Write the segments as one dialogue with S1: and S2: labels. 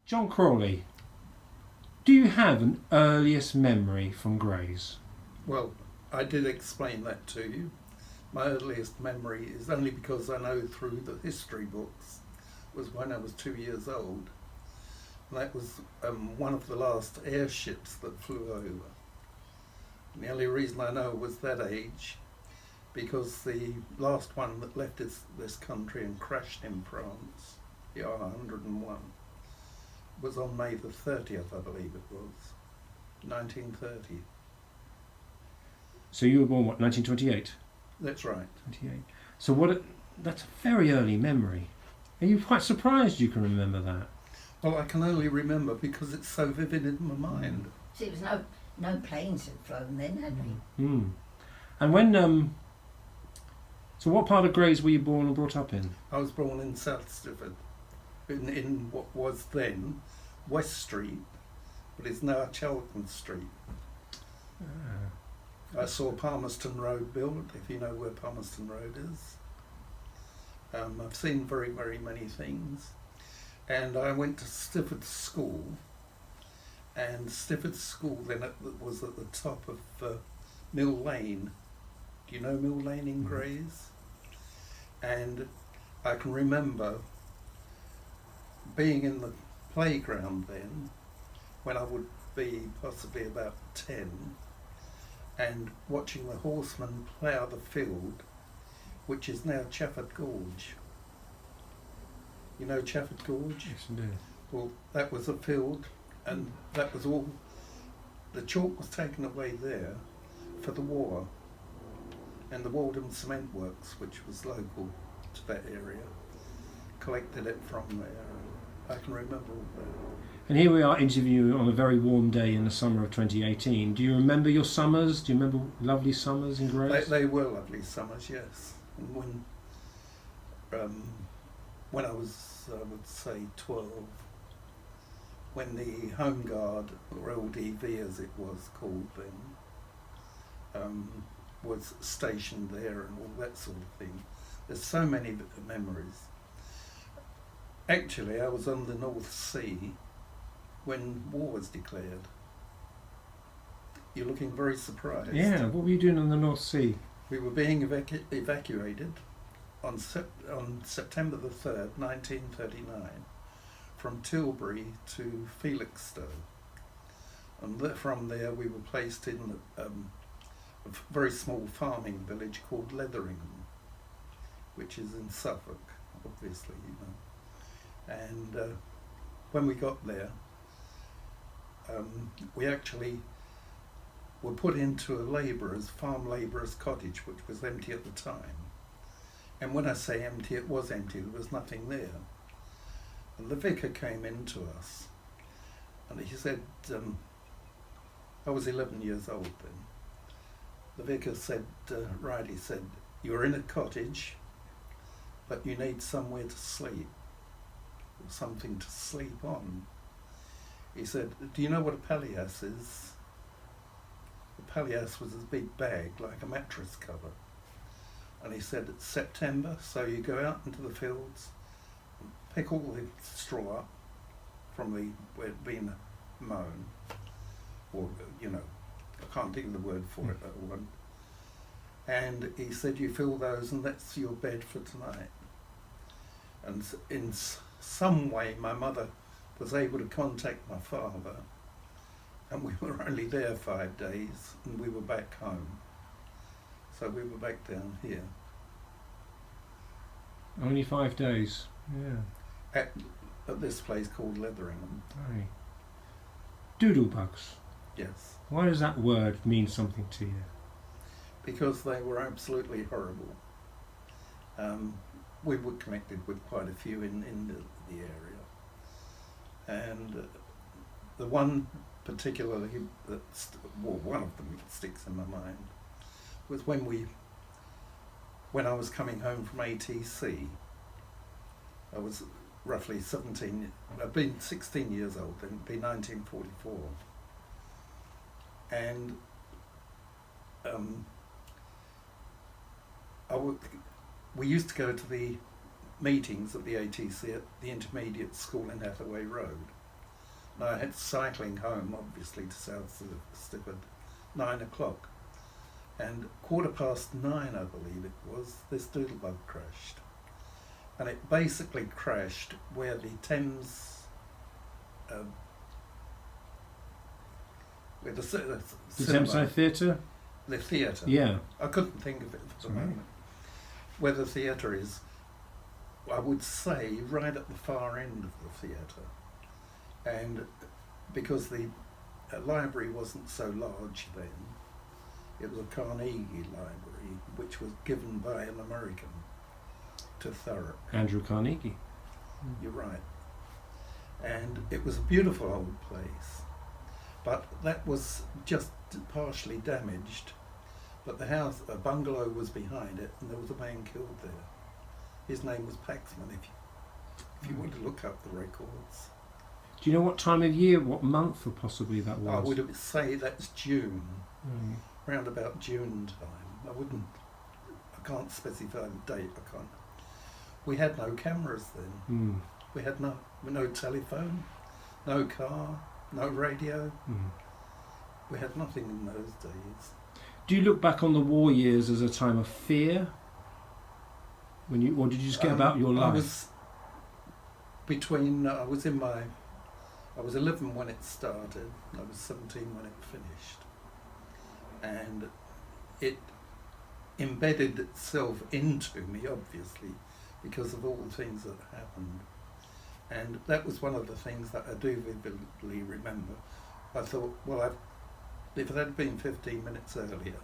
S1: John Crawley, do you have an earliest memory from Grays?
S2: Well, I did explain that to you. My earliest memory is only because I know through the history books was when I was 2 years old. And that was one of the last airships that flew over. And the only reason I know was that age because the last one that left this country and crashed in France, the R101, was on May the 30th, I believe it was, 1930.
S1: So you were born, what, 1928?
S2: That's right.
S1: 28. So that's a very early memory. Are you quite surprised you can remember that?
S2: Well, I can only remember because it's so vivid in my mind.
S3: See, there was no planes had flown then, had we?
S1: Mm. And when, so what part of Grays were you born and brought up in?
S2: I was born in South Stifford, in what was then West Street, but is now Cheltenham Street.
S1: Ah.
S2: I saw Palmerston Road built, if you know where Palmerston Road is. I've seen very, very many things. And I went to Stifford School, and Stifford School then was at the top of Mill Lane. Do you know Mill Lane in Grays? And I can remember being in the playground then, when I would be possibly about 10, and watching the horsemen plough the field, which is now Chafford Gorge. You know Chafford Gorge?
S1: Yes, indeed.
S2: Well, that was a field, and that was all. The chalk was taken away there for the war, and the Walden Cement Works, which was local to that area, collected it from there. I can remember all that.
S1: And here we are interviewing on a very warm day in the summer of 2018. Do you remember your summers? Do you remember lovely summers in Grays?
S2: They were lovely summers, yes. And when I was, I would say 12, when the Home Guard, or LDV as it was called then, was stationed there and all that sort of thing. There's so many memories. Actually, I was on the North Sea when war was declared. You're looking very surprised.
S1: Yeah, what were you doing on the North Sea?
S2: We were being evacuated on September the 3rd, 1939, from Tilbury to Felixstowe. And from there we were placed in a very small farming village called Leatheringham, which is in Suffolk, obviously, you know. And when we got there, we actually were put into a farm labourer's cottage, which was empty at the time. And when I say empty, it was empty, there was nothing there. And the vicar came in to us, and he said, I was 11 years old then. The vicar said, Riley said, you're in a cottage, but you need somewhere to sleep, or something to sleep on. He said, do you know what a palliasse is? A palliasse was a big bag, like a mattress cover. And he said, it's September, so you go out into the fields, pick all the straw up from where it'd been mown, or, you know, I can't think of the word for it, that one. And he said, you fill those and that's your bed for tonight. And in some way, my mother was able to contact my father, and we were only there 5 days, and we were back home. So we were back down here.
S1: Only 5 days, yeah.
S2: At this place called Leatheringham.
S1: Aye. Doodlebugs.
S2: Yes.
S1: Why does that word mean something to you?
S2: Because they were absolutely horrible. We were connected with quite a few in the area. And the one particularly one of them that sticks in my mind was when I was coming home from ATC. I was roughly 17, I'd been 16 years old then, it'd be 1944. And we used to go to the meetings at the ATC at the intermediate school in Hathaway Road. And I had cycling home, obviously, to South Stifford, 9 o'clock. And 9:15, I believe it was, this Doodlebug crashed. And it basically crashed where the Thames, where the
S1: The
S2: cinema,
S1: Thameside Theatre?
S2: the theatre.
S1: Yeah.
S2: I couldn't think of it for the
S1: Sorry.
S2: moment. Where the theatre is, I would say, right at the far end of the theatre. And because the library wasn't so large then, it was a Carnegie library, which was given by an American to Thurrock.
S1: Andrew Carnegie.
S2: You're right. And it was a beautiful old place, but that was just partially damaged. But the house, a bungalow was behind it, and there was a man killed there. His name was Paxman, if you want to look up the records.
S1: Do you know what time of year, what month or possibly that was?
S2: I would say that's June,
S1: Mm.
S2: round about June time. I can't specify the date, I can't. We had no cameras then.
S1: Mm.
S2: We had no telephone, no car, no radio.
S1: Mm.
S2: We had nothing in those days.
S1: Do you look back on the war years as a time of fear? Or did you just get about your life?
S2: I was I was 11 when it started, I was 17 when it finished. And it embedded itself into me, obviously, because of all the things that happened. And that was one of the things that I do vividly remember. I thought, well, if it had been 15 minutes earlier,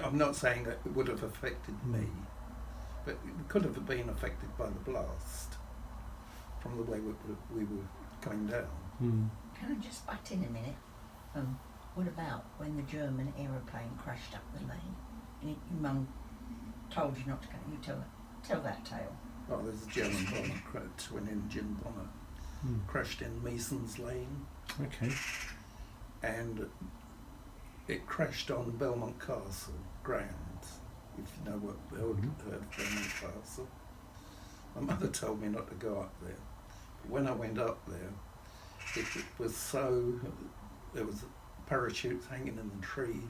S2: I'm not saying that it would have affected me, but it could have been affected by the blast from the way we were going down.
S1: Mm.
S3: Can I just butt in a minute? What about when the German aeroplane crashed up the lane? And your mum told you not to go. You tell that tale.
S2: Oh, there's a German bomber, twin-engine bomber, crashed in Mason's Lane,
S1: Okay.
S2: and it crashed on Belmont Castle grounds, if you know what Belmont Castle. My mother told me not to go up there, but when I went up there, it was so, there was parachutes hanging in the tree,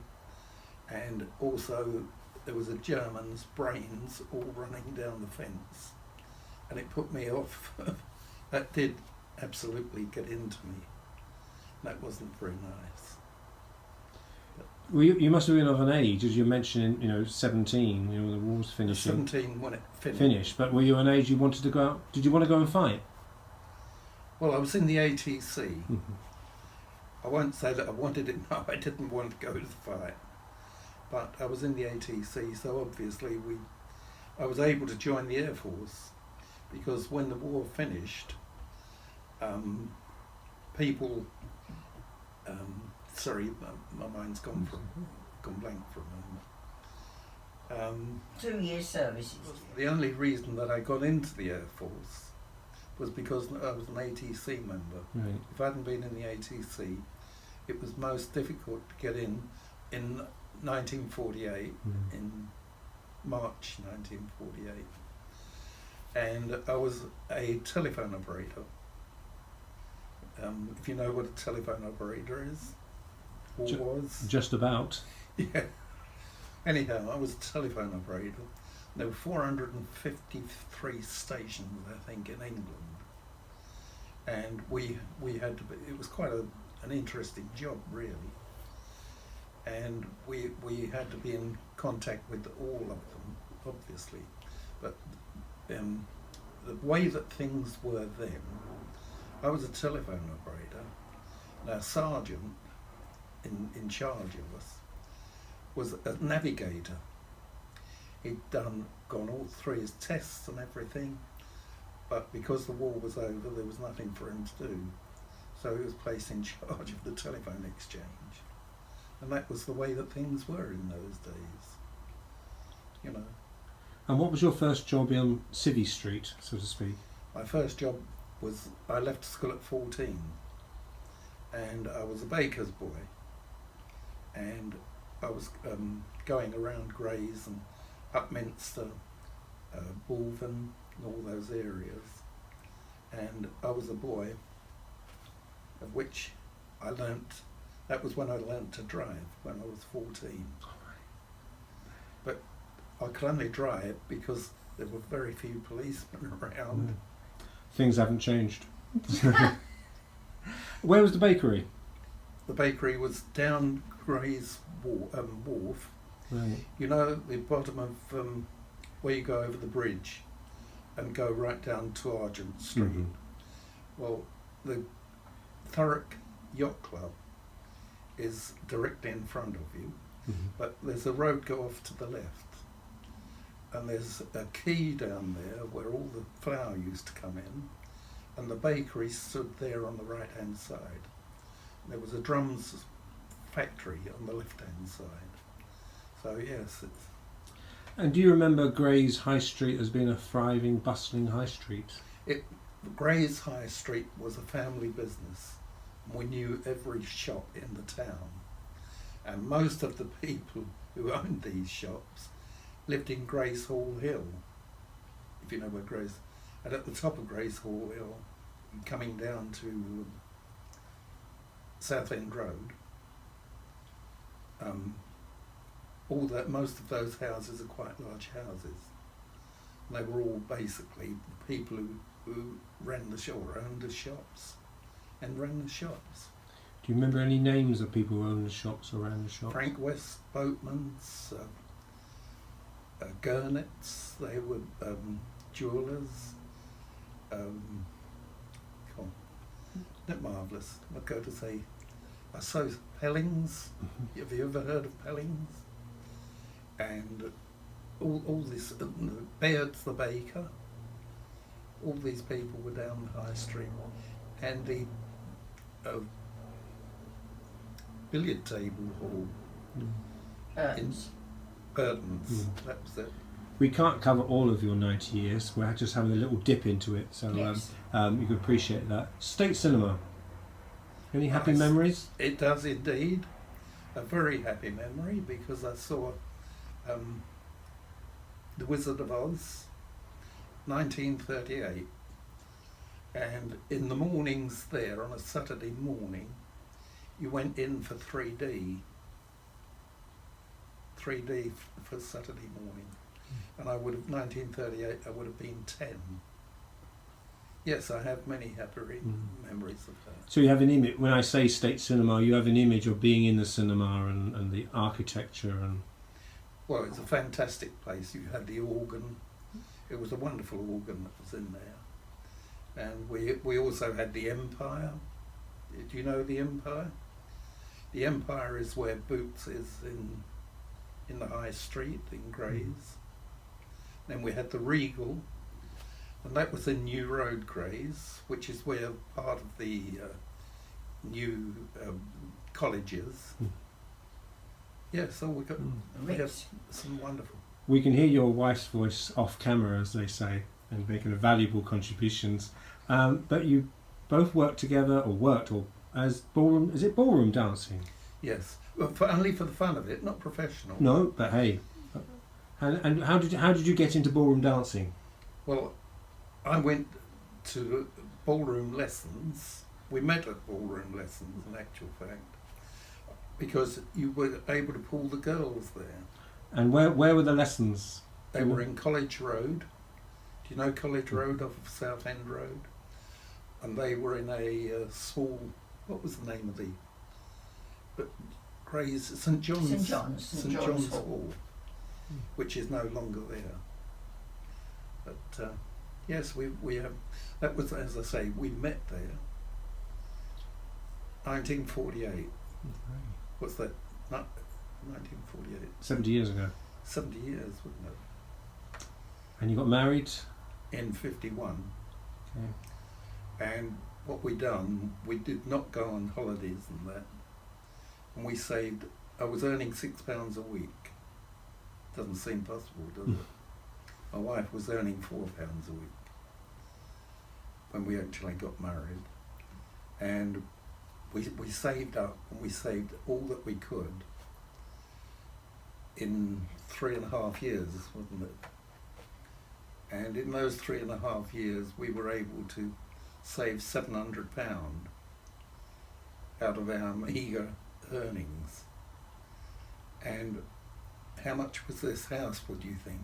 S2: and also there was a German's brains all running down the fence, and it put me off. That did absolutely get into me. That wasn't very nice.
S1: Well, you must have been of an age, as you mentioned, 17, the war's finishing.
S2: 17 when it
S1: Finished, but were you an age you wanted to go out? Did you want to go and fight?
S2: Well, I was in the ATC.
S1: Mm-hmm.
S2: I won't say that I wanted it. No, I didn't want to go to the fight. But I was in the ATC, so obviously I was able to join the Air Force, because when the war finished, people, sorry, my mind's gone blank for a moment.
S3: 2 years services.
S2: The only reason that I got into the Air Force was because I was an ATC member.
S1: Right.
S2: If I hadn't been in the ATC, it was most difficult to get in 1948, in March 1948. And I was a telephone operator. If you know what a telephone operator is, or was.
S1: Just about.
S2: Yeah. Anyhow, I was a telephone operator. There were 453 stations, I think, in England. And we had to be, it was quite an interesting job, really. And we had to be in contact with all of them, obviously. But the way that things were then, I was a telephone operator. Now, sergeant in charge of us was a navigator. He'd gone all through his tests and everything, but because the war was over, there was nothing for him to do. So he was placed in charge of the telephone exchange. And that was the way that things were in those days,
S1: And what was your first job on Civvy Street, so to speak?
S2: My first job was, I left school at 14, and I was a baker's boy, and I was going around Grays and Upminster, Malvern, and all those areas, and I was a boy, of which I learnt. That was when I learnt to drive, when I was 14. But I could only drive because there were very few policemen around.
S1: Things haven't changed. Where was the bakery?
S2: The bakery was down Gray's Wharf.
S1: Right.
S2: You know, the bottom of where you go over the bridge and go right down to Argent Street.
S1: Mhm.
S2: Well, the Thurrock Yacht Club is directly in front of you,
S1: Mhm.
S2: but there's a road go off to the left, and there's a quay down there where all the flour used to come in, and the bakery stood there on the right hand side. There was a drums factory on the left hand side. So yes, it's,
S1: And do you remember Gray's High Street as being a thriving, bustling high street?
S2: Gray's High Street was a family business. We knew every shop in the town, and most of the people who owned these shops lived in Grace Hall Hill, if you know where Grace, and at the top of Grace Hall Hill, coming down to Southend Road, most of those houses are quite large houses. They were all basically people who ran the shop, or owned the shops, and ran the shops.
S1: Do you remember any names of people who owned the shops or ran the shops?
S2: Frank West Boatman's, Gurnet's, they were jewellers. Isn't it marvellous? I'd go to say, I suppose Pellings. Have you ever heard of Pellings? And all this, Baird's the baker. All these people were down the high street, and the billiard table hall in Burton's. That was it.
S1: We can't cover all of your 90 years. We're just having a little dip into it, so
S3: Yes.
S1: you can appreciate that. State Cinema. Any happy
S2: Nice.
S1: memories?
S2: It does indeed. A very happy memory, because I saw The Wizard of Oz, 1938, and in the mornings there, on a Saturday morning, you went in for 3D for Saturday morning, and I would have, 1938, I would have been 10. Yes, I have many happy memories of that.
S1: So you have an image, when I say State Cinema, you have an image of being in the cinema and the architecture and...
S2: Well, it's a fantastic place. You had the organ. It was a wonderful organ that was in there. And we also had the Empire. Do you know the Empire? The Empire is where Boots is in the High Street in Grays. Then we had the Regal, and that was in New Road, Grays, which is where part of the new college is. Yeah, so we have some wonderful.
S1: We can hear your wife's voice off camera, as they say, and making valuable contributions. But you both worked together, or as ballroom. Is it ballroom dancing?
S2: Yes, well, only for the fun of it, not professional.
S1: No, but hey. And how did you get into ballroom dancing?
S2: Well, I went to ballroom lessons. We met at ballroom lessons, in actual fact, because you were able to pull the girls there.
S1: And where were the lessons?
S2: They were in College Road. Do you know College Road off of Southend Road? And they were in a small, what was the name of the, Grays, St John's Hall, which is no longer there. But yes, we have, that was, as I say, we met there. 1948. What's that? 1948.
S1: 70 years ago.
S2: 70 years, wasn't it?
S1: And you got married?
S2: In 51.
S1: Okay.
S2: And what we done, we did not go on holidays and that. And we saved, I was earning £6 a week. Doesn't seem possible, does it? My wife was earning £4 a week when we actually got married. And we saved up, and we saved all that we could in 3.5 years, wasn't it? And in those 3.5 years, we were able to saved £700 out of our meagre earnings. And how much was this house, would you think?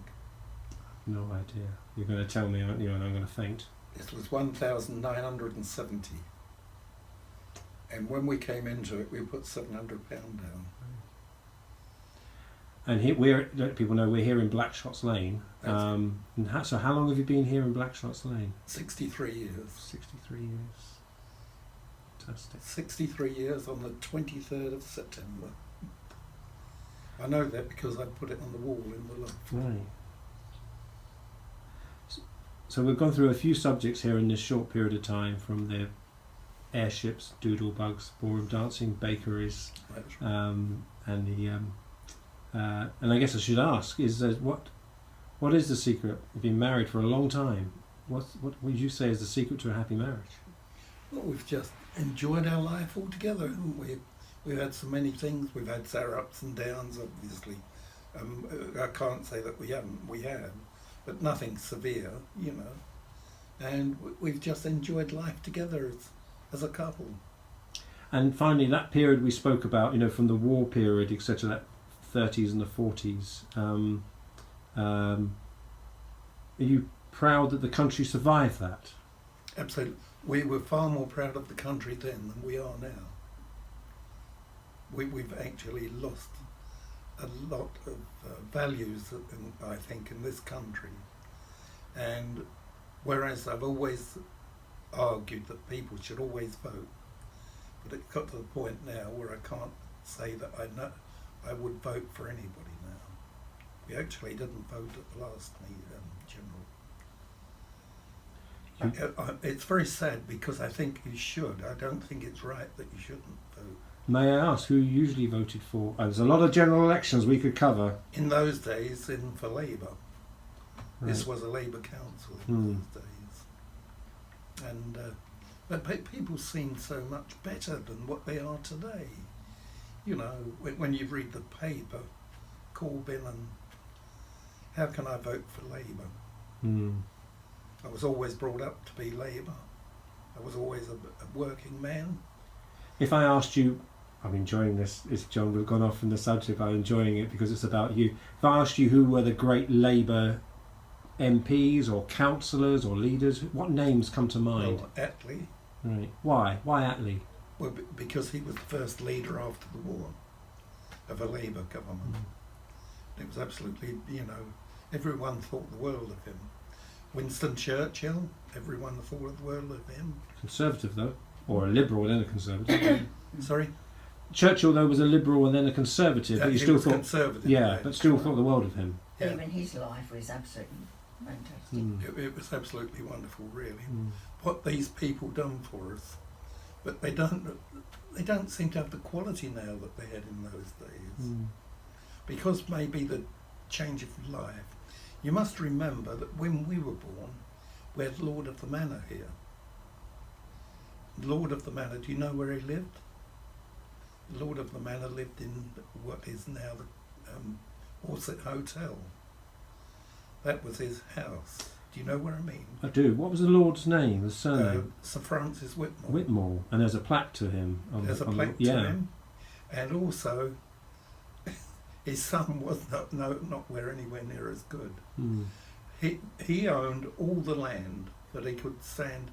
S1: No idea. You're going to tell me, aren't you? And I'm going to faint.
S2: This was 1,970. And when we came into it, we put £700 down.
S1: And here, let people know we're here in Blackshots Lane. So how long have you been here in Blackshots Lane?
S2: 63 years.
S1: 63 years. Fantastic.
S2: 63 years on the 23rd of September. I know that because I put it on the wall in the loft.
S1: Right. So we've gone through a few subjects here in this short period of time, from the airships, Doodlebugs, ballroom dancing, bakeries,
S2: That's right.
S1: and the and I guess I should ask, is what is the secret? You've been married for a long time. What would you say is the secret to a happy marriage?
S2: Well, we've just enjoyed our life all together, haven't we? We've had so many things. We've had our ups and downs, obviously. I can't say that we haven't. We have, but nothing severe, you know. And we've just enjoyed life together as a couple.
S1: And finally, that period we spoke about, you know, from the war period, etc., that 30s and the 40s. Are you proud that the country survived that?
S2: Absolutely. We were far more proud of the country then than we are now. We've actually lost a lot of values, I think, in this country. And whereas I've always argued that people should always vote, but it's got to the point now where I can't say that I would vote for anybody now. We actually didn't vote at the last general. It's very sad because I think you should. I don't think it's right that you shouldn't vote.
S1: May I ask who you usually voted for? There's a lot of general elections we could cover.
S2: In those days, for Labour.
S1: Right.
S2: This was a Labour council in those days. And but people seem so much better than what they are today. You know, when you read the paper, Corbyn and how can I vote for Labour? I was always brought up to be Labour. I was always a working man.
S1: If I asked you, I'm enjoying this, John, we've gone off from the subject, I'm enjoying it because it's about you. If I asked you who were the great Labour MPs or councillors or leaders, what names come to mind?
S2: Well, Attlee.
S1: Right. Why? Why Attlee?
S2: Well, because he was the first leader after the war of a Labour government. It was absolutely, you know, everyone thought the world of him. Winston Churchill, everyone thought the world of him.
S1: Conservative though, or a liberal and then a conservative.
S2: Sorry?
S1: Churchill though was a liberal and then a conservative, but you still thought
S2: conservative.
S1: yeah, but still thought the world of him.
S2: Yeah.
S3: Even his life was absolutely fantastic.
S2: It was absolutely wonderful, really. What these people done for us, but they don't seem to have the quality now that they had in those days. Because maybe the change of life. You must remember that when we were born, we had Lord of the Manor here. Lord of the Manor, do you know where he lived? Lord of the Manor lived in what is now the Dorset Hotel. That was his house. Do you know what I mean?
S1: I do. What was the Lord's name, the surname?
S2: Sir Francis Whitmore.
S1: Whitmore. And there's a plaque to him.
S2: There's a plaque to him. And also, his son was nowhere anywhere near as good. He owned all the land that he could stand.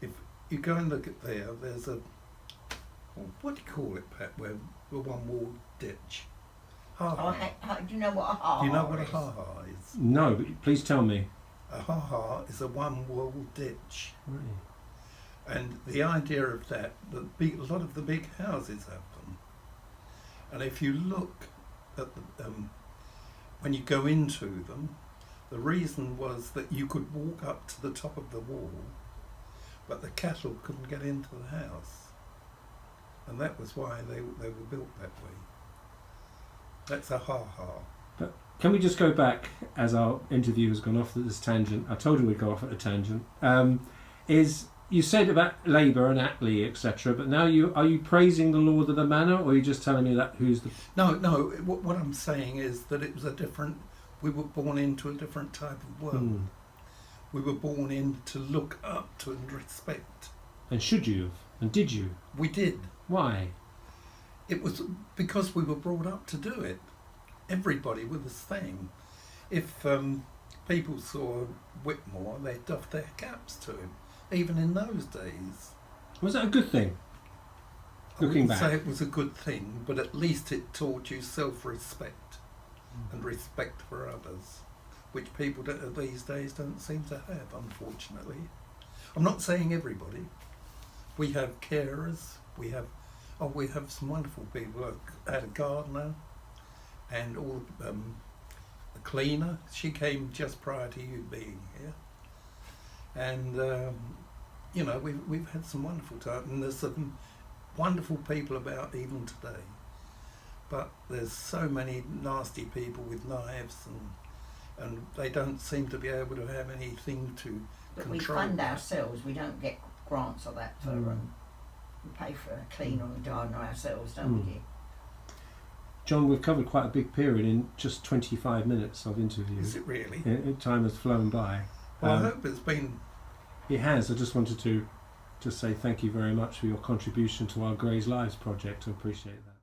S2: If you go and look at there's a, what do you call it, Pat, where the one walled ditch? Ha-ha.
S3: Do you know what a ha-ha
S2: Do you know what a
S3: is?
S2: ha-ha is?
S1: No, but please tell me.
S2: A ha-ha is a one-walled ditch.
S1: Really?
S2: And the idea of that, a lot of the big houses have them. And if you look at when you go into them, the reason was that you could walk up to the top of the wall, but the cattle couldn't get into the house. And that was why they were built that way. That's a ha-ha.
S1: But can we just go back, as our interview has gone off at this tangent? I told you we'd go off at a tangent. You said about Labour and Attlee, etc., but now are you praising the Lord of the Manor, or are you just telling me that who's the...
S2: No, what I'm saying is that it was we were born into a different type of world. We were born in to look up to and respect.
S1: And should you have? And did you?
S2: We did.
S1: Why?
S2: It was because we were brought up to do it. Everybody was the same. If people saw Whitmore, they doffed their caps to him, even in those days.
S1: Was that a good thing?
S2: I
S1: Looking
S2: wouldn't
S1: back.
S2: say it was a good thing, but at least it taught you self-respect and respect for others, which people these days don't seem to have, unfortunately. I'm not saying everybody. We have carers. We have some wonderful people. I had a gardener, and a cleaner. She came just prior to you being here, and we've had some wonderful time, and there's some wonderful people about even today. But there's so many nasty people with knives, and they don't seem to be able to have anything to
S3: But we
S2: control.
S3: fund ourselves. We don't get grants or that for we pay for a cleaner and a gardener ourselves, don't we?
S1: John, we've covered quite a big period in just 25 minutes of interview.
S2: Is it really?
S1: Time has flown by.
S2: Well, I hope it's been.
S1: It has. I just wanted to say thank you very much for your contribution to our Grey's Lives project. I appreciate that.